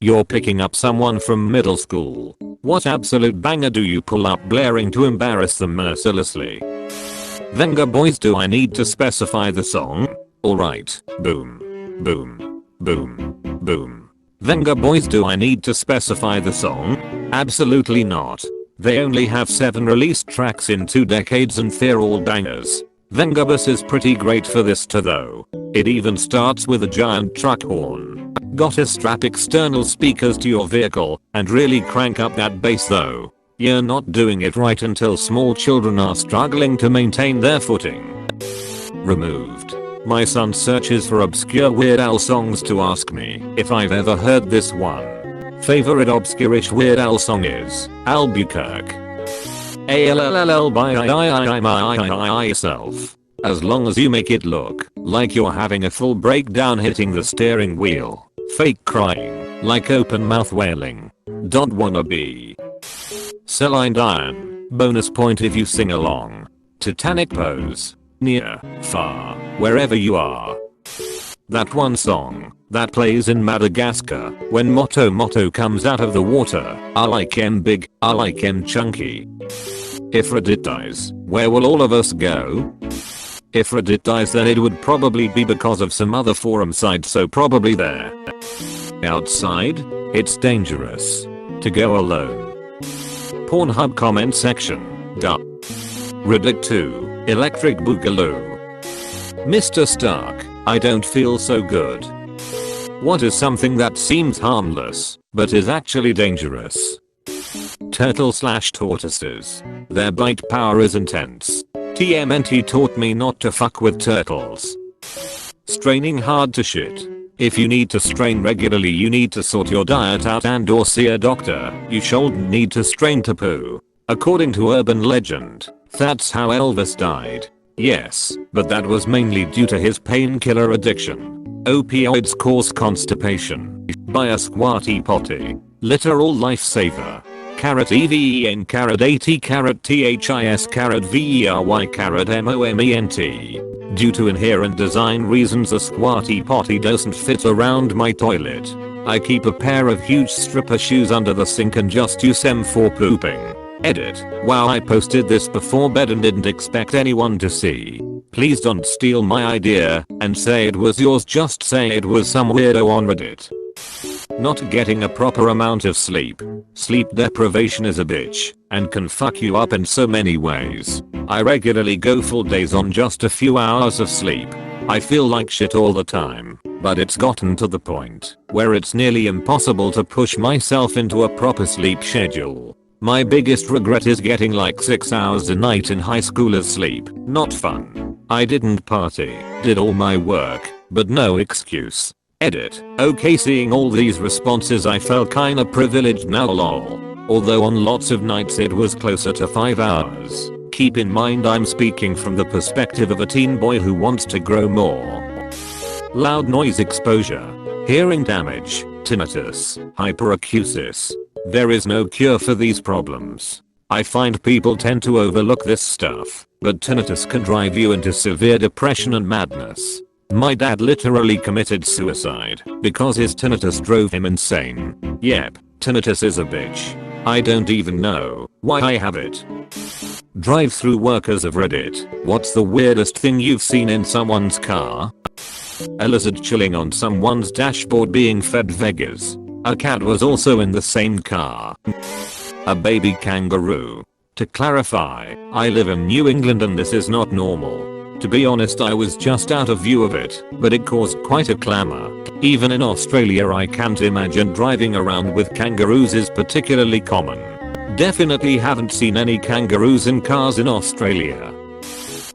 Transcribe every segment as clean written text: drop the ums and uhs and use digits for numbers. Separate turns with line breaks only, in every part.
You're picking up someone from middle school. What absolute banger do you pull up blaring to embarrass them mercilessly? Venga boys, do I need to specify the song? Alright, boom. Boom. Boom. Boom. Venga boys, do I need to specify the song? Absolutely not. They only have 7 released tracks in 2 decades and they're all bangers. Venga Bus is pretty great for this too though. It even starts with a giant truck horn. Gotta strap external speakers to your vehicle and really crank up that bass though. You're not doing it right until small children are struggling to maintain their footing. Removed. My son searches for obscure Weird Al songs to ask me if I've ever heard this one. Favorite obscure-ish Weird Al song is Albuquerque. ALLL by yourself. As long as you make it look like you're having a full breakdown hitting the steering wheel. Fake crying. Like open mouth wailing. Don't wanna be. Celine Dion. Bonus point if you sing along. Titanic pose. Near, far, wherever you are. That one song that plays in Madagascar when Moto comes out of the water. I like him big, I like him chunky. If Reddit dies, where will all of us go? If Reddit dies, then it would probably be because of some other forum site, so probably there. Outside, it's dangerous to go alone. Pornhub comment section. Duh. Reddit 2, Electric Boogaloo. Mr. Stark, I don't feel so good. What is something that seems harmless, but is actually dangerous? Turtle/tortoises. Their bite power is intense. TMNT taught me not to fuck with turtles. Straining hard to shit. If you need to strain regularly, you need to sort your diet out and/or see a doctor. You shouldn't need to strain to poo. According to urban legend, that's how Elvis died. Yes, but that was mainly due to his painkiller addiction. Opioids cause constipation. Buy a squatty potty. Literal lifesaver. Carrot EVEN carrot AT carrot THIS carrot VERY carrot MOMENT. Due to inherent design reasons, a squatty potty doesn't fit around my toilet. I keep a pair of huge stripper shoes under the sink and just use them for pooping. Edit. Wow, I posted this before bed and didn't expect anyone to see. Please don't steal my idea and say it was yours, just say it was some weirdo on Reddit. Not getting a proper amount of sleep. Sleep deprivation is a bitch and can fuck you up in so many ways. I regularly go full days on just a few hours of sleep. I feel like shit all the time, but it's gotten to the point where it's nearly impossible to push myself into a proper sleep schedule. My biggest regret is getting like 6 hours a night in high school as sleep. Not fun. I didn't party, did all my work, but no excuse. Edit. Okay, seeing all these responses I felt kinda privileged now lol. Although on lots of nights it was closer to 5 hours. Keep in mind I'm speaking from the perspective of a teen boy who wants to grow more. Loud noise exposure. Hearing damage. Tinnitus. Hyperacusis. There is no cure for these problems. I find people tend to overlook this stuff, but tinnitus can drive you into severe depression and madness. My dad literally committed suicide because his tinnitus drove him insane. Yep, tinnitus is a bitch. I don't even know why I have it. Drive-through workers of Reddit. What's the weirdest thing you've seen in someone's car? A lizard chilling on someone's dashboard being fed Vegas. A cat was also in the same car. A baby kangaroo. To clarify, I live in New England and this is not normal. To be honest, I was just out of view of it, but it caused quite a clamor. Even in Australia, I can't imagine driving around with kangaroos is particularly common. Definitely haven't seen any kangaroos in cars in Australia.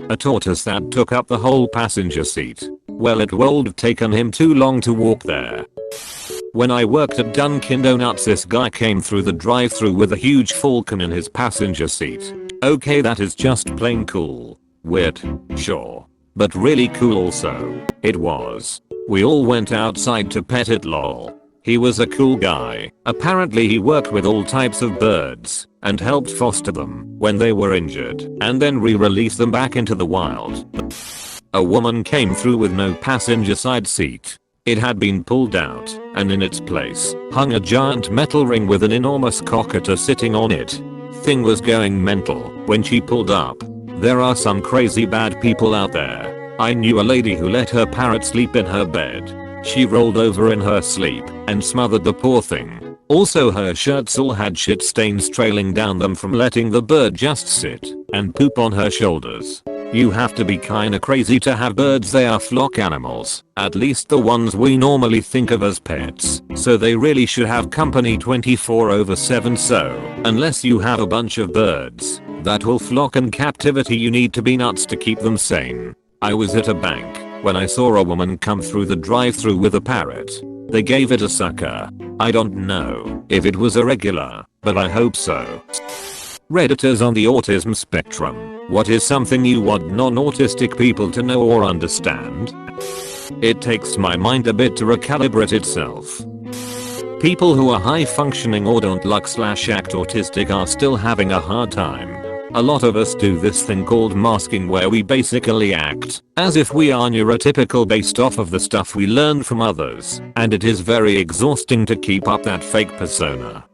A tortoise that took up the whole passenger seat. Well, it would have taken him too long to walk there. When I worked at Dunkin' Donuts, this guy came through the drive-thru with a huge falcon in his passenger seat. Okay, that is just plain cool. Weird, sure. But really cool also. It was. We all went outside to pet it lol. He was a cool guy. Apparently he worked with all types of birds and helped foster them when they were injured and then re-release them back into the wild. A woman came through with no passenger side seat. It had been pulled out, and in its place hung a giant metal ring with an enormous cockatoo sitting on it. Thing was going mental when she pulled up. There are some crazy bad people out there. I knew a lady who let her parrot sleep in her bed. She rolled over in her sleep and smothered the poor thing. Also her shirts all had shit stains trailing down them from letting the bird just sit and poop on her shoulders. You have to be kinda crazy to have birds. They are flock animals, at least the ones we normally think of as pets, so they really should have company 24/7. So, unless you have a bunch of birds that will flock in captivity, you need to be nuts to keep them sane. I was at a bank when I saw a woman come through the drive-thru with a parrot. They gave it a sucker. I don't know if it was a regular, but I hope so. Redditors on the autism spectrum. What is something you want non-autistic people to know or understand? It takes my mind a bit to recalibrate itself. People who are high functioning or don't look/act autistic are still having a hard time. A lot of us do this thing called masking, where we basically act as if we are neurotypical based off of the stuff we learned from others, and it is very exhausting to keep up that fake persona.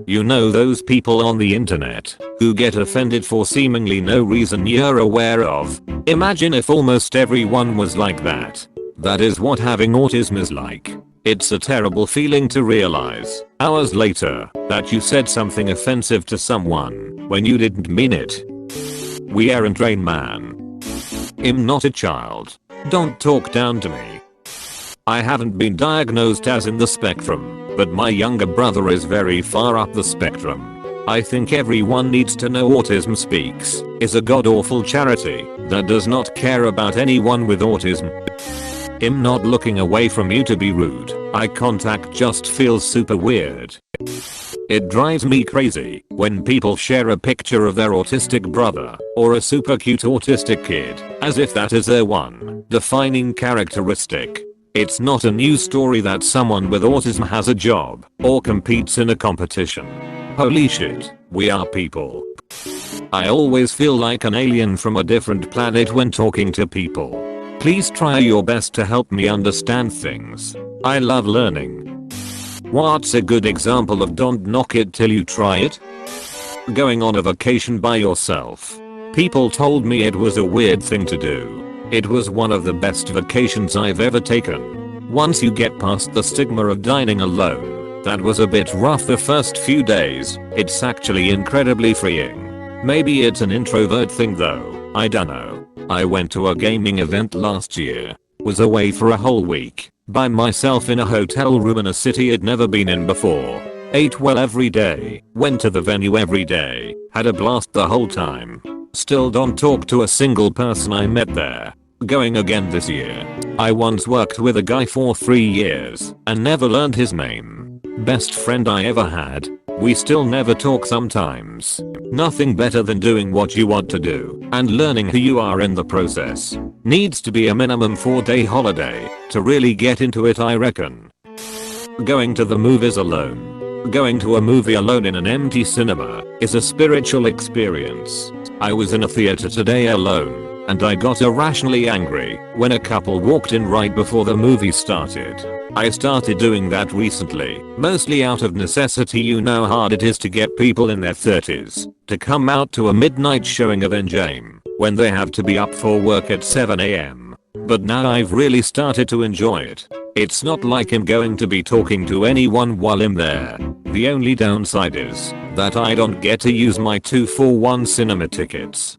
You know those people on the internet who get offended for seemingly no reason you're aware of? Imagine if almost everyone was like that. That is what having autism is like. It's a terrible feeling to realize, hours later, that you said something offensive to someone when you didn't mean it. We aren't Rain Man. I'm not a child. Don't talk down to me. I haven't been diagnosed as in the spectrum, but my younger brother is very far up the spectrum. I think everyone needs to know Autism Speaks is a god-awful charity that does not care about anyone with autism. I'm not looking away from you to be rude. Eye contact just feels super weird. It drives me crazy when people share a picture of their autistic brother or a super cute autistic kid as if that is their one defining characteristic. It's not a news story that someone with autism has a job or competes in a competition. Holy shit, we are people. I always feel like an alien from a different planet when talking to people. Please try your best to help me understand things. I love learning. What's a good example of don't knock it till you try it? Going on a vacation by yourself. People told me it was a weird thing to do. It was one of the best vacations I've ever taken. Once you get past the stigma of dining alone, that was a bit rough the first few days. It's actually incredibly freeing. Maybe it's an introvert thing though, I dunno. I went to a gaming event last year. Was away for a whole week, by myself in a hotel room in a city I'd never been in before. Ate well every day, went to the venue every day, had a blast the whole time. Still don't talk to a single person I met there. Going again this year. I once worked with a guy for 3 years and never learned his name. Best friend I ever had. We still never talk sometimes. Nothing better than doing what you want to do and learning who you are in the process. Needs to be a minimum 4-day holiday to really get into it, I reckon. Going to the movies alone. Going to a movie alone in an empty cinema is a spiritual experience. I was in a theater today alone, and I got irrationally angry when a couple walked in right before the movie started. I started doing that recently, mostly out of necessity. You know how hard it is to get people in their 30s to come out to a midnight showing of Endgame when they have to be up for work at 7 AM. But now I've really started to enjoy it. It's not like I'm going to be talking to anyone while I'm there. The only downside is that I don't get to use my 2-for-1 cinema tickets.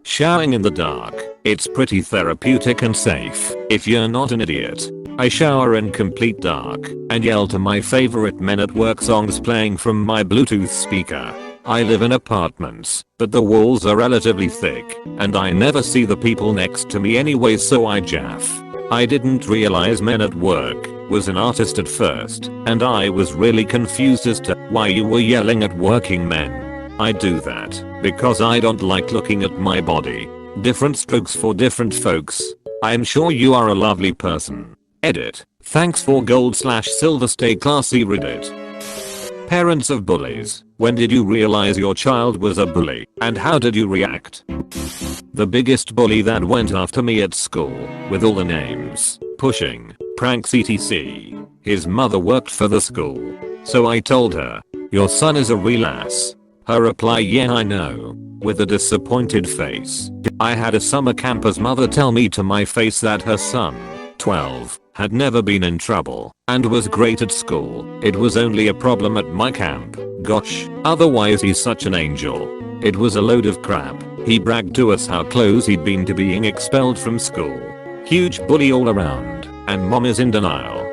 Showering in the dark. It's pretty therapeutic and safe if you're not an idiot. I shower in complete dark and yell to my favorite Men at Work songs playing from my Bluetooth speaker. I live in apartments, but the walls are relatively thick, and I never see the people next to me anyway, so I jaff. I didn't realize Men at Work was an artist at first, and I was really confused as to why you were yelling at working men. I do that because I don't like looking at my body. Different strokes for different folks. I'm sure you are a lovely person. Edit. Thanks for gold/silver. Stay classy, Reddit. Parents of bullies. When did you realize your child was a bully, and how did you react? The biggest bully that went after me at school, with all the names, pushing, pranks etc. His mother worked for the school. So I told her, your son is a real ass. Her reply, yeah I know, with a disappointed face. I had a summer camper's mother tell me to my face that her son, 12, had never been in trouble and was great at school. It was only a problem at my camp. Gosh, otherwise he's such an angel. It was a load of crap. He bragged to us how close he'd been to being expelled from school. Huge bully all around, and mom is in denial.